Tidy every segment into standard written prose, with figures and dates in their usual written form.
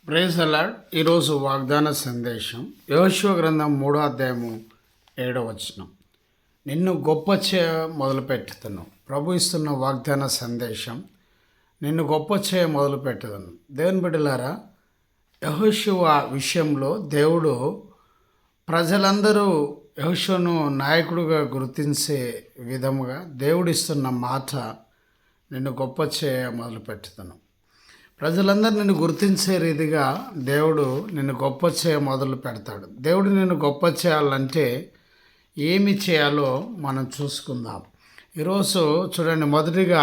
Praise the lord. ఈరోజు వాగ్దాన సందేశం యెహోషువ గ్రంథం 3:7 నిన్ను గొప్ప చేయ మొదలుపెట్టుతాను. ప్రభు ఇస్తున్న వాగ్దాన సందేశం, నిన్ను గొప్ప చేయ మొదలుపెట్టుతాను. దేవుని బిడ్డలారా, యెహోషువ విషయంలో దేవుడు ప్రజలందరూ యెహోషువను నాయకుడిగా గుర్తించే విధముగా దేవుడిస్తున్న మాట, నిన్ను గొప్ప చేయ మొదలుపెట్టుతాను. ప్రజలందరూ నిన్ను గుర్తించే రీతిగా దేవుడు నిన్ను గొప్ప చేయ మొదలు పెడతాడు. దేవుడు నిన్ను గొప్ప చేయాలంటే ఏమి చేయాలో మనం చూసుకుందాం. ఈరోజు చూడండి, మొదటిగా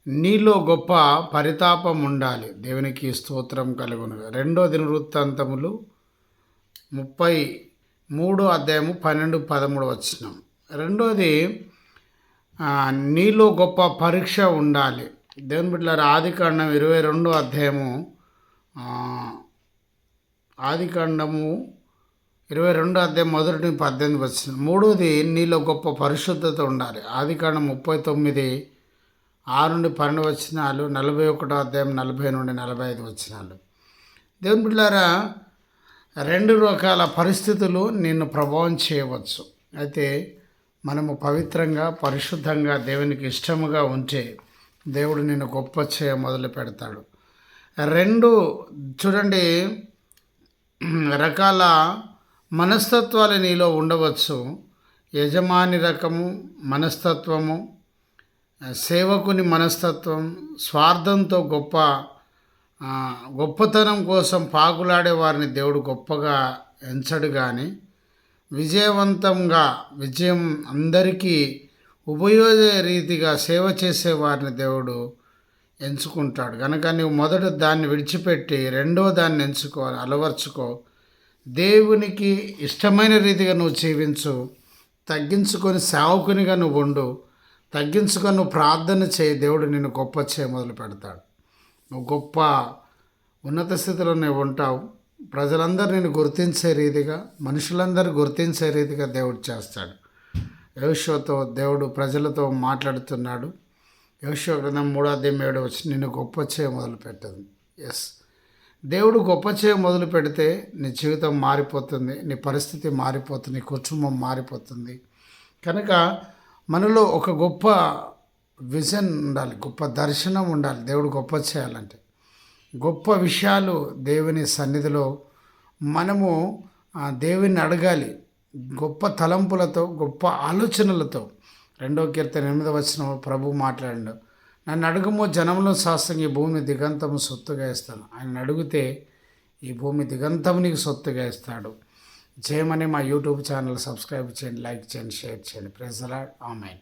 నీలో గొప్ప పరితాపం ఉండాలి. దేవునికి స్తోత్రం కలుగును. 2 దినవృత్తాంతములు 33:12-13 రెండోది, నీలో గొప్ప పరీక్ష ఉండాలి. దేవుని బిడ్డలారా, ఆదికాండం 22 మూడోది, నీలో గొప్ప పరిశుద్ధత ఉండాలి. ఆదికాండం 39:6-12 41:40-45 దేవుని బిడ్డలారా, 2 రకాల పరిస్థితులు నిన్ను ప్రభావం చేయవచ్చు. అయితే మనము పవిత్రంగా, పరిశుద్ధంగా, దేవునికి ఇష్టముగా ఉంటే దేవుడు నిన్ను గొప్ప చేయ మొదలు పెడతాడు. 2 చూడండి, రకాల మనస్తత్వాలు నీలో ఉండవచ్చు. యజమాని రకము మనస్తత్వము, సేవకుని మనస్తత్వం, స్వార్థంతో గొప్పతనం కోసం పాకులాడే వారిని దేవుడు గొప్పగా ఎంచడు. కానీ విజయం అందరికీ ఉపయోగ రీతిగా సేవ చేసే వారిని దేవుడు ఎంచుకుంటాడు. కనుక నువ్వు మొదట దాన్ని విడిచిపెట్టి రెండో దాన్ని అలవర్చుకో. దేవునికి ఇష్టమైన రీతిగా నువ్వు జీవించు. తగ్గించుకొని సేవకునిగా నువ్వు ఉండు. తగ్గించుకొని నువ్వు ప్రార్థన చేయి. దేవుడు నిన్ను గొప్ప చేయ మొదలు పెడతాడు. నువ్వు గొప్ప ఉన్నత స్థితిలో నువ్వు ఉంటావు. ప్రజలందరూ నిన్ను గుర్తించే రీతిగా, మనుషులందరూ గుర్తించే రీతిగా దేవుడు చేస్తాడు. యెహోషువతో దేవుడు ప్రజలతో మాట్లాడుతున్నాడు. యెహోషువ గ్రంథం 3:7 నిన్ను గొప్ప చేయ మొదలు పెట్టదు. దేవుడు గొప్ప చేయ మొదలు పెడితే నీ జీవితం మారిపోతుంది, నీ పరిస్థితి మారిపోతుంది, నీ కుటుంబం మారిపోతుంది. కనుక మనలో ఒక గొప్ప విజన్ ఉండాలి, గొప్ప దర్శనం ఉండాలి. దేవుడు గొప్ప చేయాలంటే గొప్ప విషయాలు దేవుని సన్నిధిలో మనము దేవుని అడగాలి. గొప్ప తలంపులతో, గొప్ప ఆలోచనలతో. 2 కీర్తన 8 ప్రభు మాట్లాడాడు, నన్ను అడుగుమో జనంలో శాస్త్రం ఈ భూమి దిగంతము సొత్తుగా ఇస్తాను. ఆయన అడిగితే ఈ భూమి దిగంతము నీకు సొత్తుగా ఇస్తాడు. చేయమని మా యూట్యూబ్ ఛానల్ సబ్స్క్రైబ్ చేయండి, లైక్ చేయండి, షేర్ చేయండి. Praise the lord. ఆమేన్.